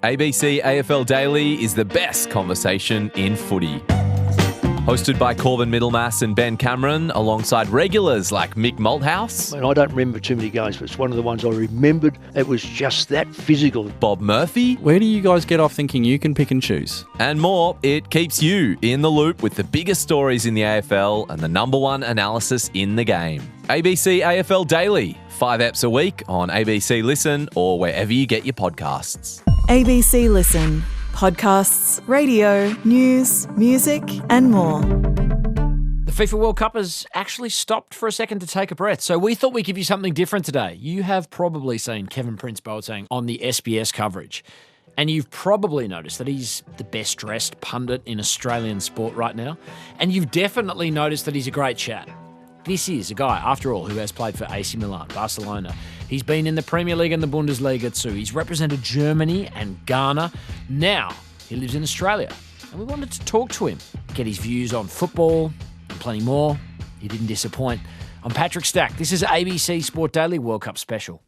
ABC AFL Daily is the best conversation in footy. Hosted by Corbin Middlemass and Ben Cameron, alongside regulars like Mick Malthouse. I don't remember too many games, but it's one of the ones I remembered. It was just that physical. Bob Murphy. Where do you guys get off thinking you can pick and choose? And more. It keeps you in the loop with the biggest stories in the AFL and the number one analysis in the game. ABC AFL Daily. 5 eps a week on ABC Listen or wherever you get your podcasts. ABC Listen. Podcasts, radio, news, music and more. The FIFA World Cup has actually stopped for a second to take a breath, so we thought we'd give you something different today. You have probably seen Kevin Prince Boateng on the SBS coverage, and you've probably noticed that he's the best dressed pundit in Australian sport right now, and you've definitely noticed that he's a great chat. This is a guy, after all, who has played for AC Milan, Barcelona. He's been in the Premier League and the Bundesliga too. He's represented Germany and Ghana. Now he lives in Australia. And we wanted to talk to him, get his views on football and plenty more. He didn't disappoint. I'm Patrick Stack. This is ABC Sport Daily World Cup Special.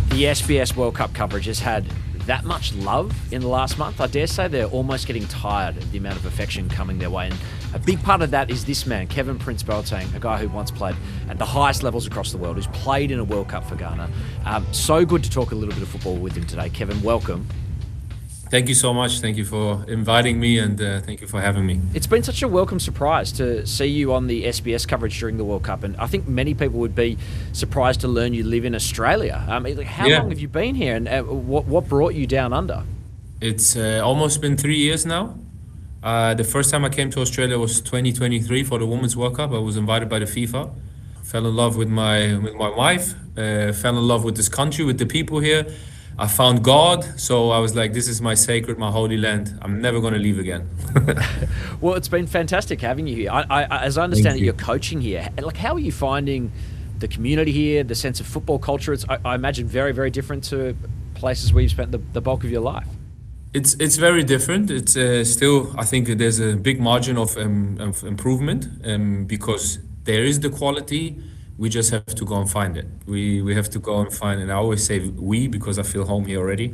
The SBS World Cup coverage has had that much love in the last month. I dare say they're almost getting tired of the amount of affection coming their way. And a big part of that is this man, Kevin Prince Boateng, a guy who once played at the highest levels across the world, who's played in a World Cup for Ghana. So good to talk a little bit of football with him today. Kevin, welcome. Thank you so much. Thank you for inviting me and thank you for having me. It's been such a welcome surprise to see you on the SBS coverage during the World Cup, and I think many people would be surprised to learn you live in Australia. How long have you been here, and what brought you down under? It's almost been 3 years now. The first time I came to Australia was 2023 for the Women's World Cup. I was invited by the FIFA. Fell in love with my wife, fell in love with this country, with the people here. I found God, so I was like, this is my sacred, my holy land. I'm never going to leave again. Well, it's been fantastic having you here. As I understand it, you're coaching here. How are you finding the community here, the sense of football culture? It's, I imagine, very, very different to places where you've spent the bulk of your life. It's very different. It's still, I think there's a big margin of improvement because there is the quality. We just have to go and find it. We have to go and find it. I always say we because I feel home here already.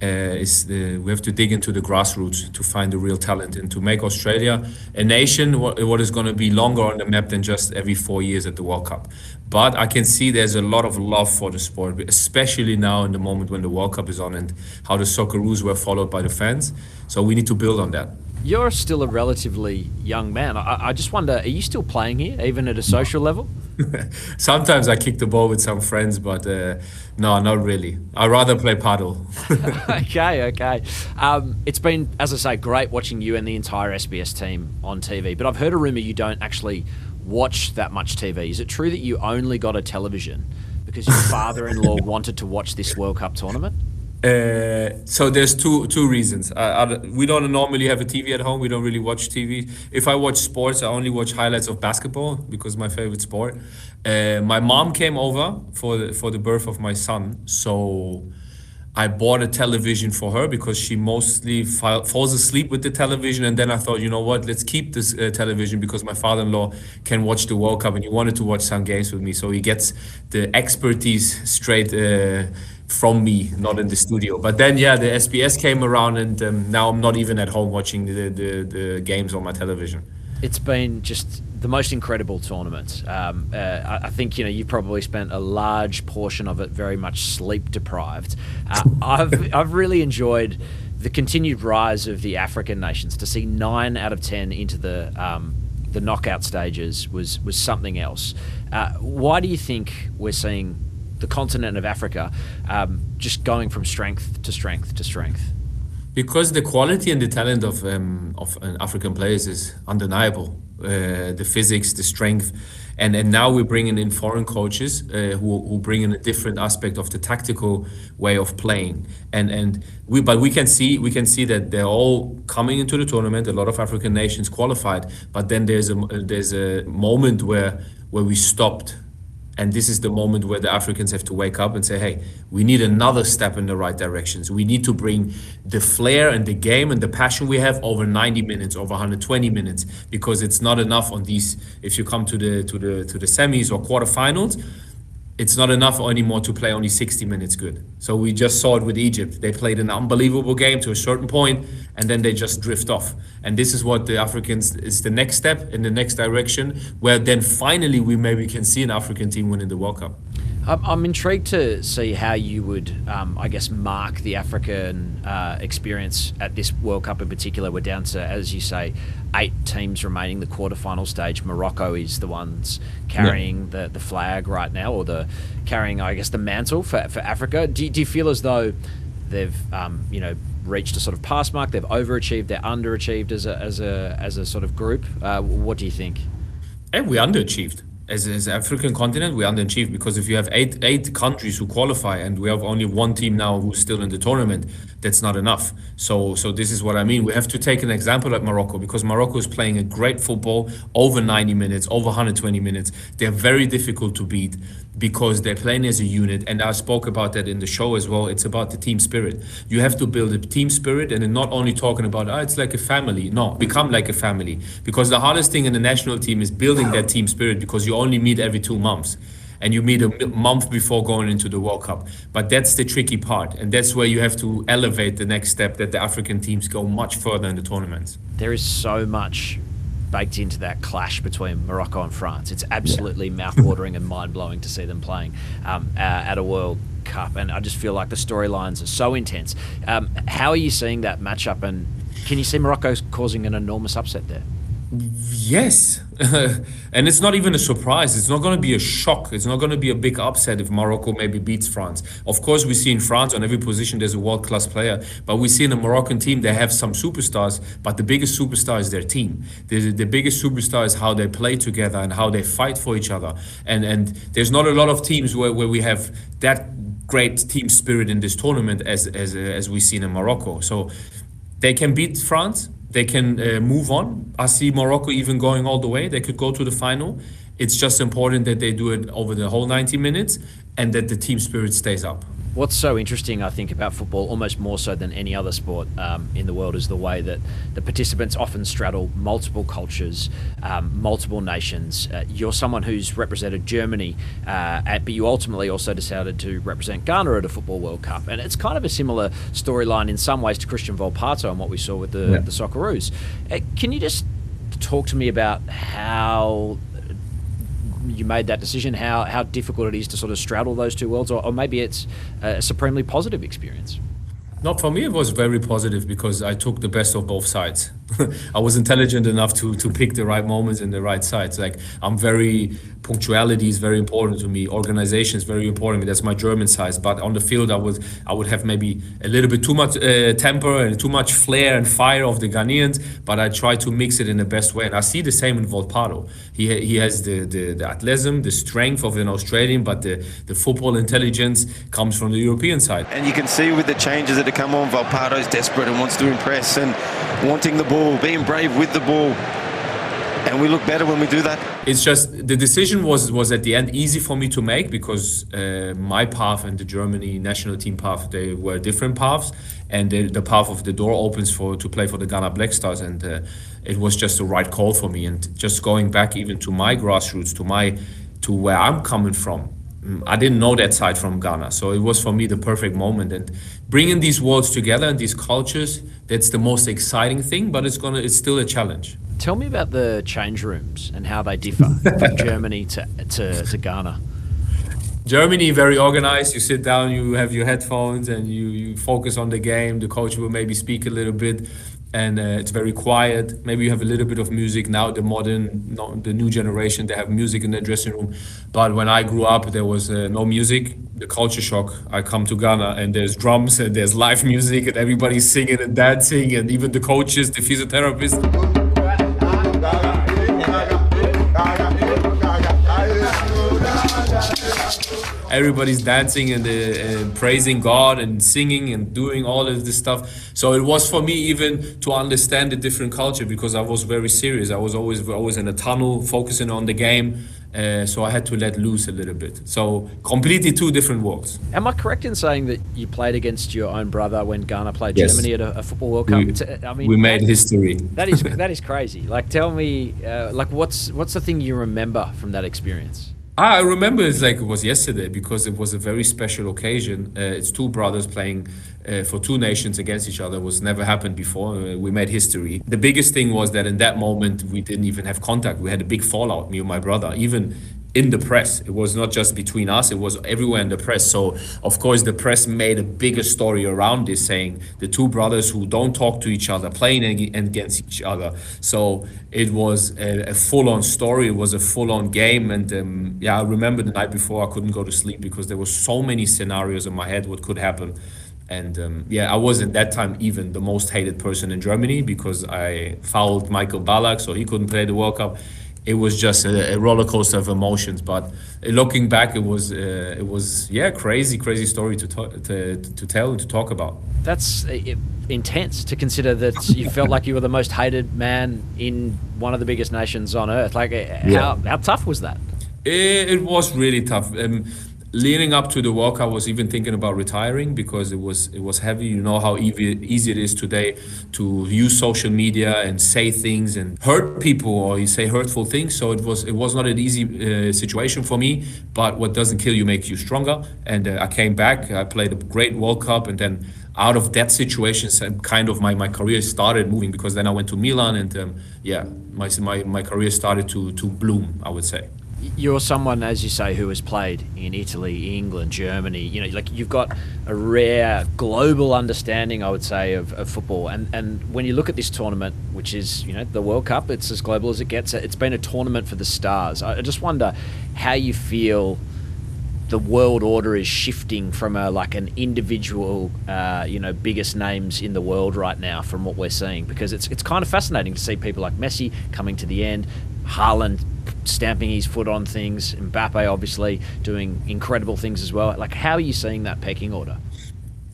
We have to dig into the grassroots to find the real talent and to make Australia a nation what is going to be longer on the map than just every 4 years at the World Cup. But I can see there's a lot of love for the sport, especially now in the moment when the World Cup is on and how the Socceroos were followed by the fans. So we need to build on that. You're still a relatively young man. I just wonder, are you still playing here, even at a social level? Sometimes I kick the ball with some friends, but no, not really. I'd rather play paddle. Okay. It's been, as I say, great watching you and the entire SBS team on TV. But I've heard a rumour you don't actually watch that much TV. Is it true that you only got a television because your father-in-law wanted to watch this World Cup tournament? So there's two reasons. We don't normally have a TV at home. We don't really watch TV. If I watch sports, I only watch highlights of basketball because my favorite sport. My mom came over for the birth of my son, so I bought a television for her because she mostly falls asleep with the television. And then I thought, you know what, let's keep this television because my father-in-law can watch the World Cup and he wanted to watch some games with me. So he gets the expertise straight from me, not in the studio. But then, the SBS came around and now I'm not even at home watching the games on my television. It's been just the most incredible tournament. I think you've probably spent a large portion of it very much sleep deprived. I've really enjoyed the continued rise of the African nations. To see 9 out of 10 into the knockout stages was something else. Why do you think we're seeing the continent of Africa just going from strength to strength to strength? Because the quality and the talent of African players is undeniable. The physics, the strength, and now we're bringing in foreign coaches who bring in a different aspect of the tactical way of playing. But we can see that they're all coming into the tournament. A lot of African nations qualified, but then there's a moment where we stopped. And this is the moment where the Africans have to wake up and say, hey, we need another step in the right directions. We need to bring the flair and the game and the passion we have over 90 minutes, over 120 minutes, because it's not enough on these. If you come to the semis or quarterfinals, it's not enough anymore to play only 60 minutes good. So we just saw it with Egypt. They played an unbelievable game to a certain point, and then they just drift off. And this is what the Africans is the next step in the next direction, where then finally we maybe can see an African team winning the World Cup. I'm intrigued to see how you would, I guess, mark the African experience at this World Cup in particular. We're down to, as you say, 8 teams remaining the quarterfinal stage. Morocco is the ones carrying the flag right now, or carrying, I guess, the mantle for Africa. Do you feel as though they've, reached a sort of pass mark? They've overachieved, they're underachieved as a sort of group. What do you think? And we underachieved. As African continent, we underachieved, because if you have eight countries who qualify and we have only one team now who's still in the tournament, that's not enough. So this is what I mean. We have to take an example like Morocco, because Morocco is playing a great football over 90 minutes, over 120 minutes. They're very difficult to beat because they're playing as a unit. And I spoke about that in the show as well. It's about the team spirit. You have to build a team spirit, and then not only talking about, it's like a family. No, become like a family. Because the hardest thing in the national team is building that team spirit, because you only meet every 2 months. And you meet a month before going into the World Cup. But that's the tricky part. And that's where you have to elevate the next step, that the African teams go much further in the tournaments. There is so much baked into that clash between Morocco and France. It's absolutely mouth-watering and mind-blowing to see them playing at a World Cup. And I just feel like the storylines are so intense. How are you seeing that matchup? And can you see Morocco causing an enormous upset there? Yes. And it's not even a surprise. It's not going to be a shock. It's not going to be a big upset if Morocco maybe beats France. Of course, we see in France on every position there's a world-class player, but we see in the Moroccan team they have some superstars, but the biggest superstar is their team. The biggest superstar is how they play together and how they fight for each other. And there's not a lot of teams where we have that great team spirit in this tournament as we see in Morocco. So they can beat France. They can move on. I see Morocco even going all the way. They could go to the final. It's just important that they do it over the whole 90 minutes and that the team spirit stays up. What's so interesting, I think, about football, almost more so than any other sport in the world, is the way that the participants often straddle multiple cultures, multiple nations. You're someone who's represented Germany, but you ultimately also decided to represent Ghana at a Football World Cup. And it's kind of a similar storyline in some ways to Christian Volpato and what we saw with the Socceroos. Can you just talk to me about how you made that decision, how difficult it is to sort of straddle those two worlds, or maybe it's a supremely positive experience? No, for me it was very positive, because I took the best of both sides. I was intelligent enough to pick the right moments and the right sides. Like, punctuality is very important to me. Organization is very important to me. That's my German side. But on the field, I would have maybe a little bit too much temper and too much flair and fire of the Ghanaians. But I try to mix it in the best way. And I see the same in Volpato. He has the athleticism, the strength of an Australian, but the football intelligence comes from the European side. And you can see with the changes that have come on, Volpato's desperate and wants to impress and wanting the ball, being brave with the ball. And we look better when we do that. It's just the decision was at the end easy for me to make, because my path and the Germany national team path, they were different paths, and the path of the door opens to play for the Ghana Black Stars, and it was just the right call for me. And just going back even to my grassroots, to where I'm coming from, I didn't know that side from Ghana, so it was for me the perfect moment. And bringing these worlds together and these cultures, that's the most exciting thing, but it's still a challenge. Tell me about the change rooms and how they differ from Germany to Ghana. Germany, very organized. You sit down, you have your headphones, and you focus on the game. The coach will maybe speak a little bit, and it's very quiet. Maybe you have a little bit of music. Now the new generation, they have music in their dressing room. But when I grew up, there was no music. The culture shock. I come to Ghana and there's drums and there's live music and everybody's singing and dancing, and even the coaches, the physiotherapists. Everybody's dancing and praising God and singing and doing all of this stuff. So it was for me even to understand the different culture, because I was very serious. I was always in a tunnel, focusing on the game. So I had to let loose a little bit. So completely two different worlds. Am I correct in saying that you played against your own brother when Ghana played Yes. Germany at a Football World Cup? We made history. That is crazy. Like, tell me, what's the thing you remember from that experience? I remember it's like it was yesterday because it was a very special occasion. It's two brothers playing for two nations against each other. It was never happened before. We made history. The biggest thing was that in that moment we didn't even have contact. We had a big fallout, me and my brother, even in the press. It was not just between us, it was everywhere in the press. So of course the press made a bigger story around this, saying the two brothers who don't talk to each other playing against each other. So it was a full-on story. It was a full-on game. And yeah, I remember the night before I couldn't go to sleep because there were so many scenarios in my head what could happen. And yeah, I was at that time even the most hated person in Germany because I fouled Michael Ballack, so he couldn't play the World Cup. It was just a roller coaster of emotions. But looking back, it was yeah, crazy story to tell and to talk about. That's intense to consider that you felt like you were the most hated man in one of the biggest nations on earth. Like, how tough was that? It was really tough. Leading up to the World Cup, I was even thinking about retiring because it was heavy. You know how easy it is today to use social media and say things and hurt people, or you say hurtful things. So it was not an easy situation for me. But what doesn't kill you makes you stronger. And I came back. I played a great World Cup, and then out of that situation, kind of my career started moving because then I went to Milan, and yeah, my career started to bloom, I would say. You're someone, as you say, who has played in Italy, England, Germany. You know, like you've got a rare global understanding, I would say, of football. And when you look at this tournament, which is, you know, the World Cup, it's as global as it gets. It's been a tournament for the stars. I just wonder how you feel the world order is shifting from an individual, biggest names in the world right now from what we're seeing, because it's kind of fascinating to see people like Messi coming to the end, Haaland stamping his foot on things, Mbappe obviously doing incredible things as well. Like, how are you seeing that pecking order?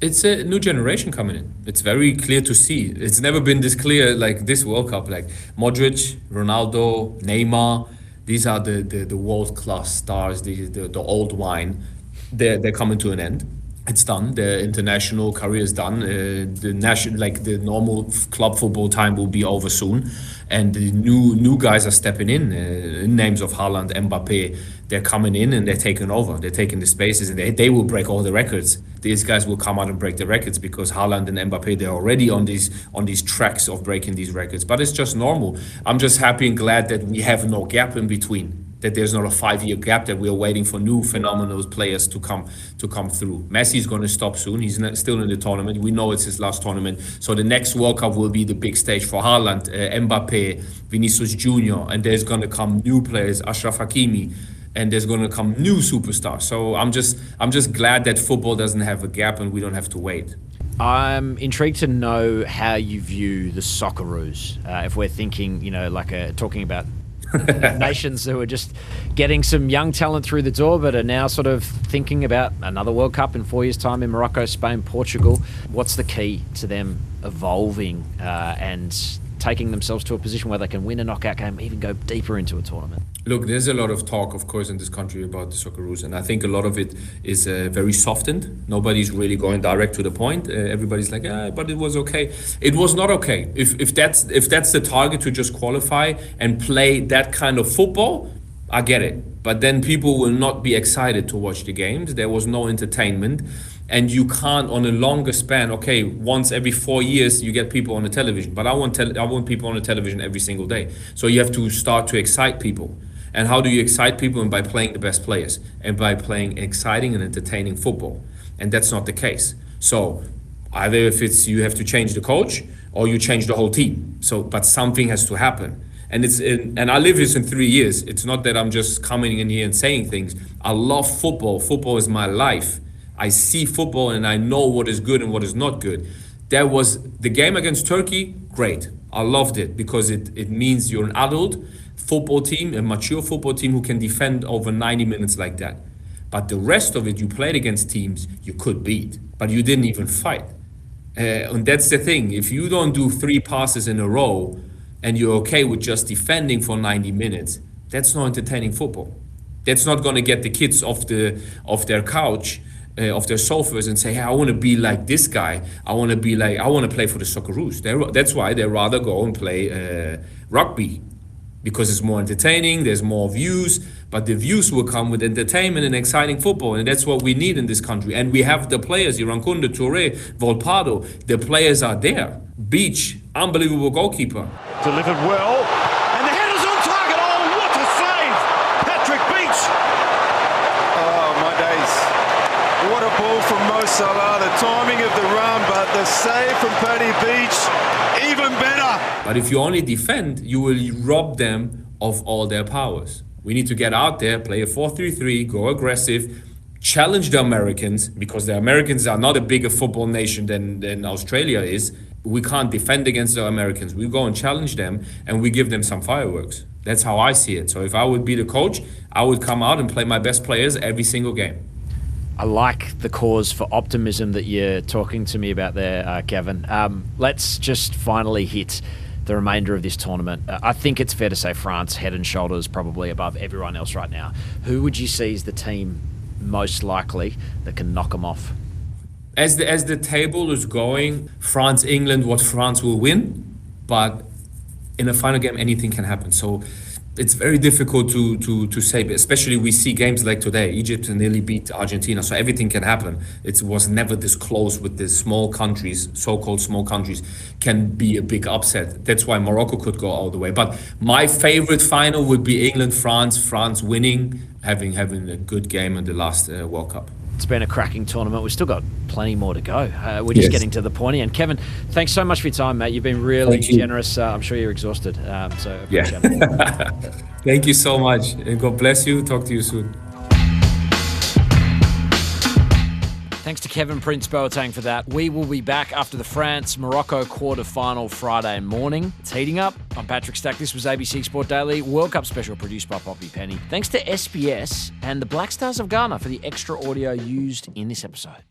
It's a new generation coming in. It's very clear to see. It's never been this clear like this World Cup. Like Modric, Ronaldo, Neymar, these are the world-class stars, the old wine. They're coming to an end. It's done. The international career is done. The normal club football time will be over soon, and the new guys are stepping in. Names of Haaland, Mbappe, they're coming in and they're taking over. They're taking the spaces, and they will break all the records. These guys will come out and break the records because Haaland and Mbappe, they're already on these tracks of breaking these records. But it's just normal. I'm just happy and glad that we have no gap in between. That there's not a 5-year gap, that we are waiting for new phenomenal players to come through. Messi's going to stop soon. He's still in the tournament. We know it's his last tournament. So the next World Cup will be the big stage for Haaland, Mbappe, Vinicius Jr., and there's going to come new players, Achraf Hakimi, and there's going to come new superstars. So I'm just glad that football doesn't have a gap and we don't have to wait. I'm intrigued to know how you view the Socceroos. If we're thinking, talking about nations who are just getting some young talent through the door, but are now sort of thinking about another World Cup in 4 years' time in Morocco, Spain, Portugal. What's the key to them evolving and taking themselves to a position where they can win a knockout game, even go deeper into a tournament? Look, there's a lot of talk, of course, in this country about the Socceroos, and I think a lot of it is very softened. Nobody's really going direct to the point. Everybody's like, but it was okay. It was not okay. If that's the target, to just qualify and play that kind of football, I get it. But then people will not be excited to watch the games. There was no entertainment. And you can't, on a longer span, okay, once every 4 years you get people on the television. But I want people on the television every single day. So you have to start to excite people. And how do you excite people? And by playing the best players and by playing exciting and entertaining football. And that's not the case. So either if it's you have to change the coach or you change the whole team. So, but something has to happen. And I live this in 3 years. It's not that I'm just coming in here and saying things. I love football. Football is my life. I see football and I know what is good and what is not good. That was the game against Turkey. Great. I loved it because it means you're an adult football team, a mature football team who can defend over 90 minutes like that. But the rest of it, you played against teams you could beat, but you didn't even fight. And that's the thing. If you don't do 3 passes in a row and you're okay with just defending for 90 minutes, that's not entertaining football. That's not going to get the kids off their couch, off their sofas and say, hey, I want to be like this guy. I want to play for the Socceroos. That's why they rather go and play rugby, because it's more entertaining, there's more views. but the views will come with entertainment and exciting football, and that's what we need in this country. And we have the players, Irankunde, Touré, Volpado, the players are there. Beach, unbelievable goalkeeper. Delivered well, and the header's on target. Oh, what a save! Patrick Beach. Oh, my days. What a ball from Mo Salah. The timing of the run, but the save from Paddy Beach, even better. But if you only defend, you will rob them of all their powers. We need to get out there, play a 4-3-3, go aggressive, challenge the Americans, because the Americans are not a bigger football nation than Australia is. We can't defend against the Americans. We go and challenge them, and we give them some fireworks. That's how I see it. So if I would be the coach, I would come out and play my best players every single game. I like the cause for optimism that you're talking to me about there, Kevin. Let's just finally hit the remainder of this tournament. I think it's fair to say France, head and shoulders, probably above everyone else right now. Who would you see as the team most likely that can knock them off? As the table is going, France, England, what France will win, but in a final game, anything can happen. So it's very difficult to say, but especially we see games like today. Egypt nearly beat Argentina, so everything can happen. It was never this close with the small countries, so-called small countries, can be a big upset. That's why Morocco could go all the way. But my favorite final would be England, France winning, having a good game in the last World Cup. It's been a cracking tournament. We've still got plenty more to go. We're just getting to the pointy end. Kevin, thanks so much for your time, mate. You've been really generous. I'm sure you're exhausted. So appreciate it. Thank you so much. And God bless you. Talk to you soon. Thanks to Kevin Prince Boateng for that. We will be back after the France-Morocco quarter-final Friday morning. It's heating up. I'm Patrick Stack. This was ABC Sport Daily, World Cup special produced by Poppy Penny. Thanks to SBS and the Black Stars of Ghana for the extra audio used in this episode.